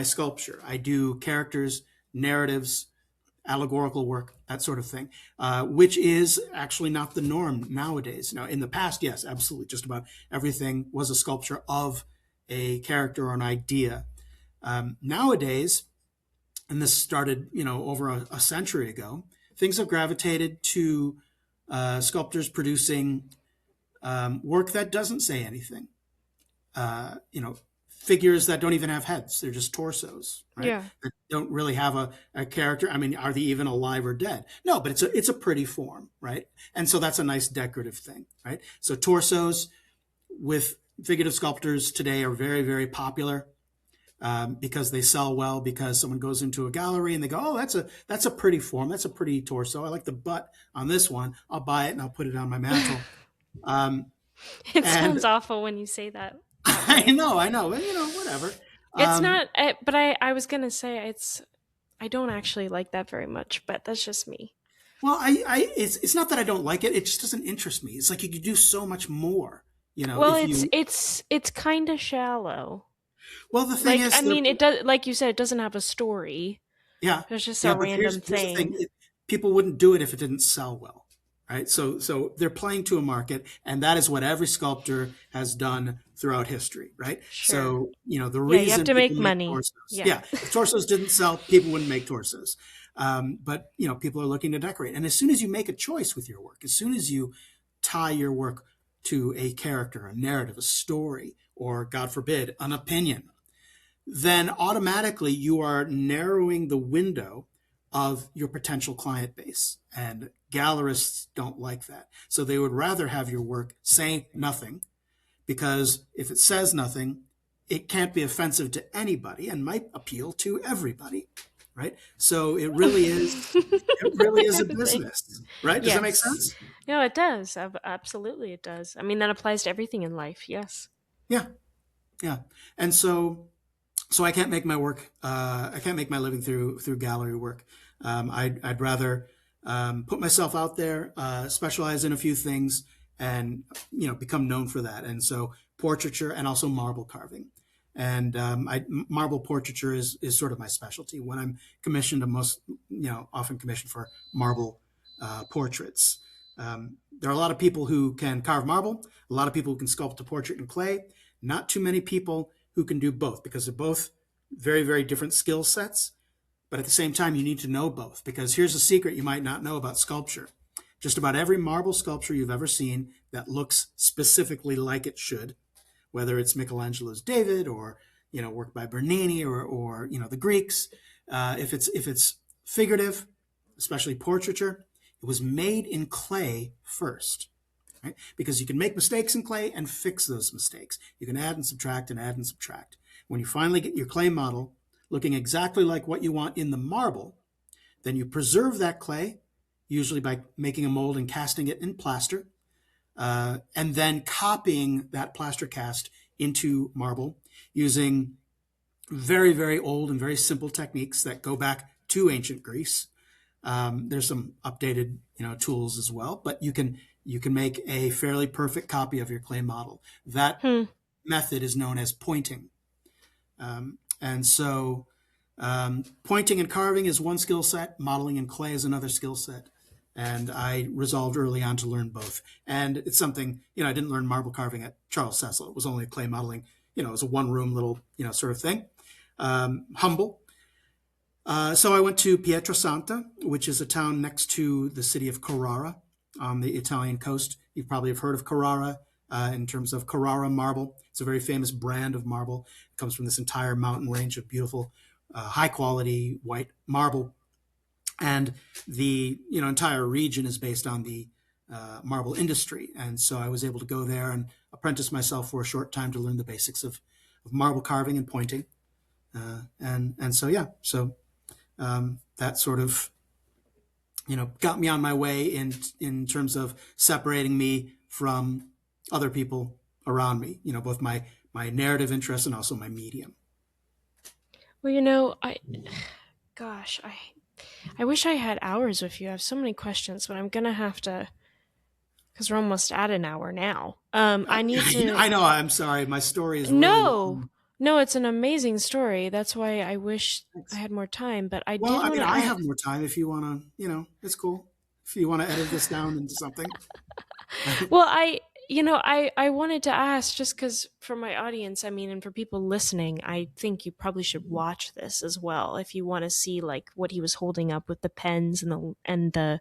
Speaker 2: sculpture. I do characters, narratives, allegorical work, that sort of thing, which is actually not the norm nowadays. Now, in the past, yes, absolutely, just about everything was a sculpture of a character or an idea. Nowadays, and this started, over a century ago, things have gravitated to sculptors producing work that doesn't say anything. Uh, you know, Figures that don't even have heads; they're just torsos, right?
Speaker 1: Yeah.
Speaker 2: That don't really have a character. I mean, are they even alive or dead? No, but it's a pretty form, right? And so that's a nice decorative thing, right? So torsos with figurative sculptors today are very, very popular because they sell well. Because someone goes into a gallery and they go, "Oh, that's a pretty form. That's a pretty torso. I like the butt on this one. I'll buy it and I'll put it on my mantle." Um,
Speaker 1: It
Speaker 2: and
Speaker 1: sounds awful when you say that
Speaker 2: I
Speaker 1: way.
Speaker 2: know, I know, but whatever.
Speaker 1: It's
Speaker 2: Um,
Speaker 1: not, but I was gonna say I don't actually like that very much, but that's just me.
Speaker 2: well, it's not that I don't like it. It just doesn't interest me. It's like you could do so much more.
Speaker 1: Well,
Speaker 2: If
Speaker 1: it's
Speaker 2: you,
Speaker 1: it's it's kind of shallow.
Speaker 2: well, the thing
Speaker 1: Like,
Speaker 2: is,
Speaker 1: I mean, it does, like you said, it doesn't have a story.
Speaker 2: yeah,
Speaker 1: It's just
Speaker 2: yeah,
Speaker 1: a
Speaker 2: but here's
Speaker 1: random
Speaker 2: here's the thing:
Speaker 1: thing.
Speaker 2: people wouldn't do it if it didn't sell well, right? So they're playing to a market, and that is what every sculptor has done throughout history, right?
Speaker 1: Sure.
Speaker 2: So the
Speaker 1: Yeah, you have
Speaker 2: reason
Speaker 1: to
Speaker 2: people
Speaker 1: make
Speaker 2: make
Speaker 1: money.
Speaker 2: torsos,
Speaker 1: Yeah.
Speaker 2: yeah, if torsos didn't sell, people wouldn't make torsos. But people are looking to decorate, and as soon as you make a choice with your work, as soon as you tie your work to a character, a narrative, a story, or God forbid, an opinion, then automatically you are narrowing the window of your potential client base. And Gallerists don't like that. So they would rather have your work say nothing, because if it says nothing, it can't be offensive to anybody and might appeal to everybody, right? So it really is a business, right? Does that make
Speaker 1: Yes.
Speaker 2: sense?
Speaker 1: No, it does. Absolutely, it does. I mean, that applies to everything in life. Yes.
Speaker 2: Yeah, yeah. And so I can't make my work. I can't make my living through gallery work. I'd rather put myself out there, specialize in a few things, and become known for that. And so portraiture and also marble carving. And marble portraiture is sort of my specialty. When I'm commissioned, I'm most often commissioned for marble portraits. There are a lot of people who can carve marble, a lot of people who can sculpt a portrait in clay. Not too many people who can do both, because they're both very, very different skill sets. But at the same time, you need to know both, because here's a secret you might not know about sculpture. Just about every marble sculpture you've ever seen that looks specifically like it should, whether it's Michelangelo's David or work by Bernini or the Greeks, if it's figurative, especially portraiture, it was made in clay first. Right? Because you can make mistakes in clay and fix those mistakes. You can add and subtract and add and subtract. When you finally get your clay model looking exactly like what you want in the marble, then you preserve that clay, usually by making a mold and casting it in plaster, and then copying that plaster cast into marble using very, very old and very simple techniques that go back to ancient Greece. There's some updated, tools as well, but you can make a fairly perfect copy of your clay model. That
Speaker 1: Hmm.
Speaker 2: method is known as pointing. And so pointing and carving is one skill set, modeling in clay is another skill set. And I resolved early on to learn both. And it's something, I didn't learn marble carving at Charles Cecil. It was only clay modeling, it was a one room little, sort of thing. Humble. So I went to Pietrasanta, which is a town next to the city of Carrara on the Italian coast. You probably have heard of Carrara in terms of Carrara marble. It's a very famous brand of marble. It comes from this entire mountain range of beautiful, high quality white marble. And the entire region is based on the marble industry. And so I was able to go there and apprentice myself for a short time to learn the basics of marble carving and pointing. And so, yeah, so that sort of got me on my way in terms of separating me from other people around me. Both my narrative interest and also my medium.
Speaker 1: Well, gosh, I wish I had hours with you. I have so many questions, but I'm gonna have to, because we're almost at an hour now. I need to.
Speaker 2: I know. I'm sorry. My story is really
Speaker 1: No,
Speaker 2: long.
Speaker 1: no, it's an amazing story. That's why I wish I had more time. But I
Speaker 2: Well,
Speaker 1: did
Speaker 2: I
Speaker 1: want
Speaker 2: mean,
Speaker 1: to
Speaker 2: I
Speaker 1: ask.
Speaker 2: have more time if you want to. It's cool if you want to edit this down into something.
Speaker 1: Well, I wanted to ask just because for my audience, I mean, and for people listening, I think you probably should watch this as well if you want to see like what he was holding up with the pens and the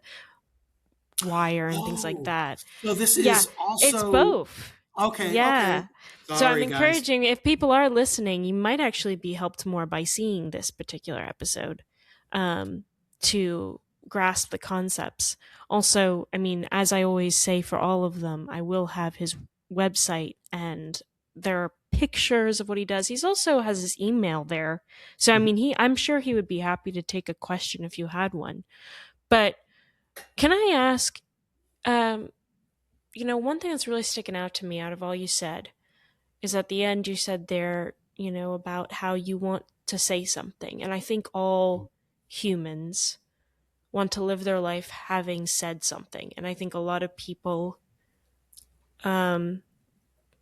Speaker 1: wire and things like
Speaker 2: Oh,
Speaker 1: that.
Speaker 2: so this
Speaker 1: Yeah,
Speaker 2: is
Speaker 1: it's
Speaker 2: also
Speaker 1: both.
Speaker 2: okay. Okay.
Speaker 1: Yeah. So I'm
Speaker 2: Sorry, guys.
Speaker 1: encouraging if people are listening, you might actually be helped more by seeing this particular episode um, to grasp the concepts. Also, I mean, as I always say for all of them, I will have his website and there are pictures of what he does. He's also has his email there. So I
Speaker 2: Mhm.
Speaker 1: mean, I'm sure he would be happy to take a question if you had one. But can I ask um, one thing that's really sticking out to me out of all you said is at the end you said there, about how you want to say something. And I think all humans want to live their life having said something. And I think a lot of people, um,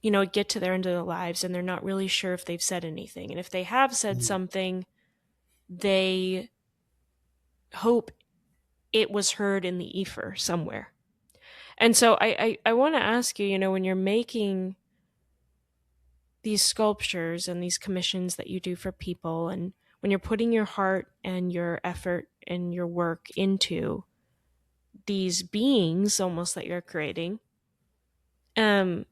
Speaker 1: get to their end of their lives and they're not really sure if they've said anything. And if they have said
Speaker 2: Mhm.
Speaker 1: something, they hope it was heard in the ether somewhere. And so I want to ask you, when you're making these sculptures and these commissions that you do for people, and when you're putting your heart and your effort and your work into these beings almost that you're creating, um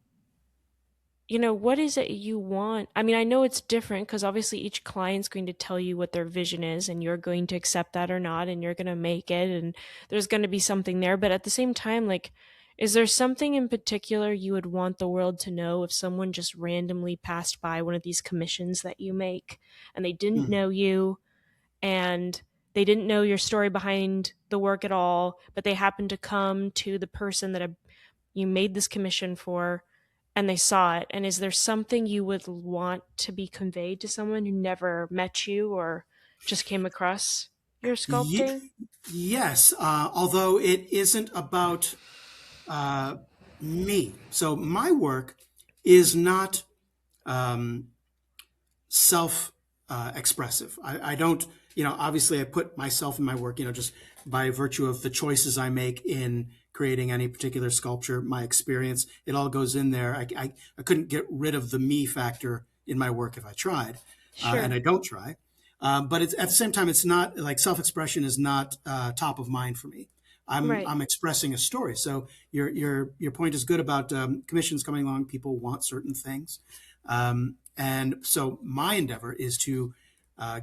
Speaker 1: what is it you want? I mean, I know it's different because obviously each client's going to tell you what their vision is, and you're going to accept that or not, and you're going to make it, and there's going to be something there. But at the same time, like, is there something in particular you would want the world to know if someone just randomly passed by one of these commissions that you make and they didn't
Speaker 2: Hmm.
Speaker 1: know you and they didn't know your story behind the work at all, but they happened to come to the person that you made this commission for and they saw it? And is there something you would want to be conveyed to someone who never met you or just came across your
Speaker 2: Ye-
Speaker 1: sculpting?
Speaker 2: yes, although it isn't about uh, me. So my work is not um, self expressive. I don't, obviously I put myself in my work, just by virtue of the choices I make in creating any particular sculpture, my experience, it all goes in there. I couldn't get rid of the me factor in my work if I tried, and
Speaker 1: Sure.
Speaker 2: I don't try. But it's, at the same time, it's not like self expression is not top of mind for me.
Speaker 1: Right.
Speaker 2: I'm expressing a story. So your point is good about commissions coming along. People want certain things. And so my endeavor is to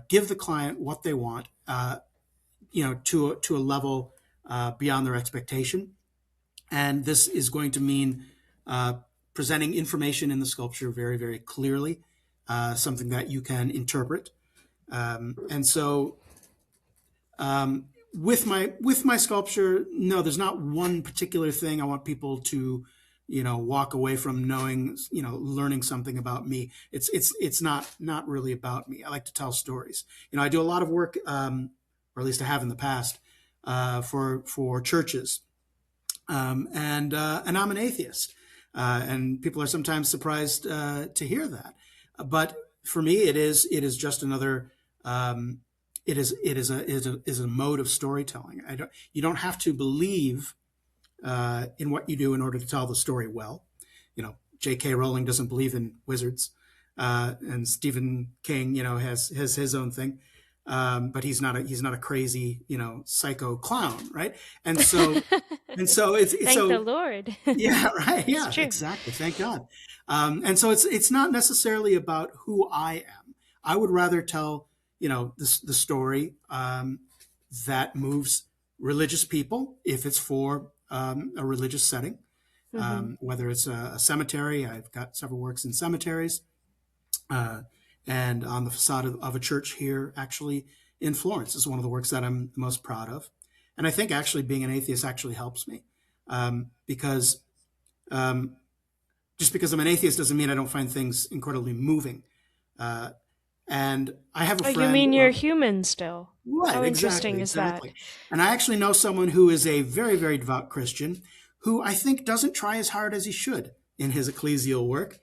Speaker 2: give the client what they want, to a level beyond their expectation. And this is going to mean presenting information in the sculpture very, very clearly, something that you can interpret. And so with my sculpture, no, there's not one particular thing I want people to, walk away from knowing, learning something about me. It's not really about me. I like to tell stories. I do a lot of work, or at least I have in the past, for churches, and I'm an atheist, and people are sometimes surprised to hear that. But for me, it is just another. It is a mode of storytelling. You don't have to believe in what you do in order to tell the story well. J.K. Rowling doesn't believe in wizards, and Stephen King, has his own thing, but he's not a crazy, psycho clown, right? And so and so it's
Speaker 1: Thank the
Speaker 2: so
Speaker 1: Lord.
Speaker 2: yeah, right,
Speaker 1: It's
Speaker 2: yeah,
Speaker 1: true.
Speaker 2: exactly. Thank God. And so it's not necessarily about who I am. I would rather tell the story that moves religious people if it's for a religious setting,
Speaker 1: Hmm.
Speaker 2: whether it's a cemetery. I've got several works in cemeteries, uh, and on the facade of a church here, actually in Florence, is one of the works that I'm most proud of. And I think actually being an atheist actually helps me, because um, just because I'm an atheist doesn't mean I don't find things incredibly moving. Uh, and I have a
Speaker 1: Oh, you
Speaker 2: friend.
Speaker 1: mean you're human still?
Speaker 2: Right,
Speaker 1: How
Speaker 2: exactly,
Speaker 1: interesting is that?
Speaker 2: exactly. And I actually know someone who is a very, very devout Christian who I think doesn't try as hard as he should in his ecclesial work,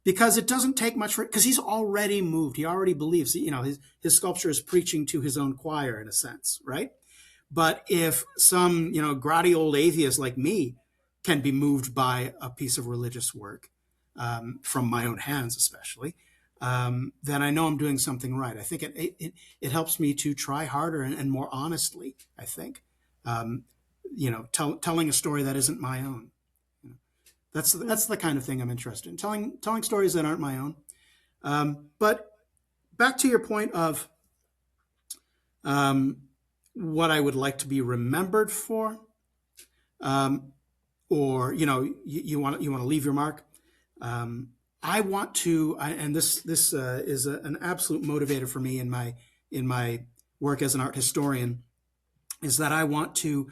Speaker 2: because it doesn't take much for, because he's already moved. He already believes, his sculpture is preaching to his own choir in a sense, right? But if some, grotty old atheist like me can be moved by a piece of religious work, from my own hands, especially, then I know I'm doing something right. I think it helps me to try harder and more honestly. I think, um, telling a story that isn't my own. That's the kind of thing I'm interested in, telling stories that aren't my own. But back to your point of um, what I would like to be remembered for, um, or you want to leave your mark. Um, I want to, and this is an absolute motivator for me in my work as an art historian, is that I want to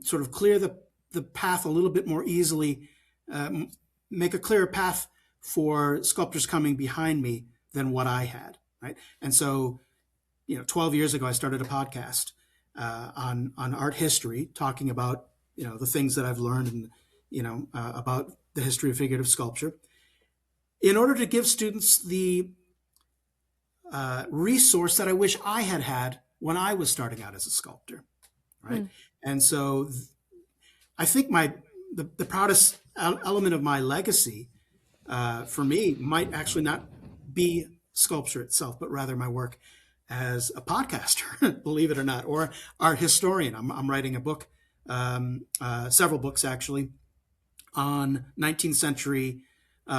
Speaker 2: sort of clear the path a little bit more easily, um, make a clearer path for sculptors coming behind me than what I had, right? And so, 12 years ago, I started a podcast on art history, talking about the things that I've learned, and about the history of figurative sculpture, in order to give students the resource that I wish I had had when I was starting out as a sculptor, right?
Speaker 1: Hmm.
Speaker 2: And so I think the proudest element of my legacy, for me, might actually not be sculpture itself, but rather my work as a podcaster, believe it or not, or art historian. I'm writing a book, several books actually, on 19th century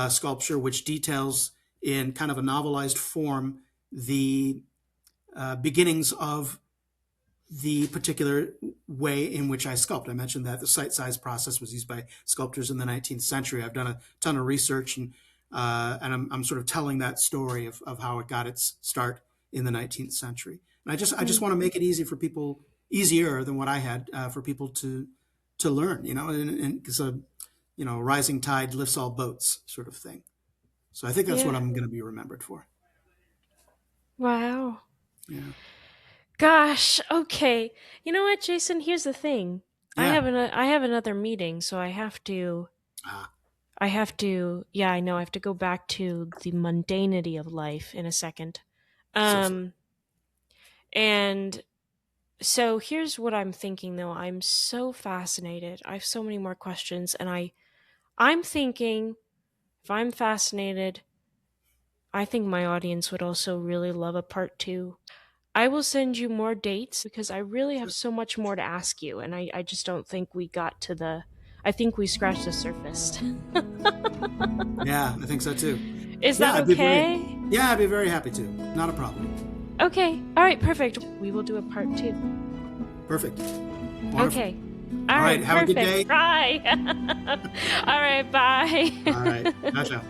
Speaker 2: sculpture, which details in kind of a novelized form the beginnings of the particular way in which I sculpt. I mentioned that the site size process was used by sculptors in the 19th century. I've done a ton of research, and I'm sort of telling that story of how it got its start in the 19th century. And I just want to make it easy for people, easier than what I had, for people to learn, and it's a, rising tide lifts all boats sort of thing. So I think that's what
Speaker 1: Yeah.
Speaker 2: I'm going to be remembered for.
Speaker 1: Wow.
Speaker 2: Yeah.
Speaker 1: Gosh. Okay. You know what, Jason? Here's the thing.
Speaker 2: Yeah.
Speaker 1: I have another meeting, so I have to.
Speaker 2: Ah,
Speaker 1: Yeah, I know. I have to go back to the mundanity of life in a second.
Speaker 2: so sorry.
Speaker 1: Um, and so here's what I'm thinking though. I'm so fascinated. I have so many more questions, and I'm thinking if I'm fascinated, I think my audience would also really love a part two. I will send you more dates because I really have
Speaker 2: Sure.
Speaker 1: so much more to ask you, and I just don't think we got to I think we scratched the surface.
Speaker 2: Yeah, I think so too.
Speaker 1: Is
Speaker 2: Yeah,
Speaker 1: that okay?
Speaker 2: I'd be very happy to. Not a problem.
Speaker 1: Okay. All right, perfect. We will do a part two.
Speaker 2: Perfect. Wonderful.
Speaker 1: Okay.
Speaker 2: All right. Have
Speaker 1: Perfect.
Speaker 2: a good day.
Speaker 1: Bye. All right, bye.
Speaker 2: All right. Ciao, ciao.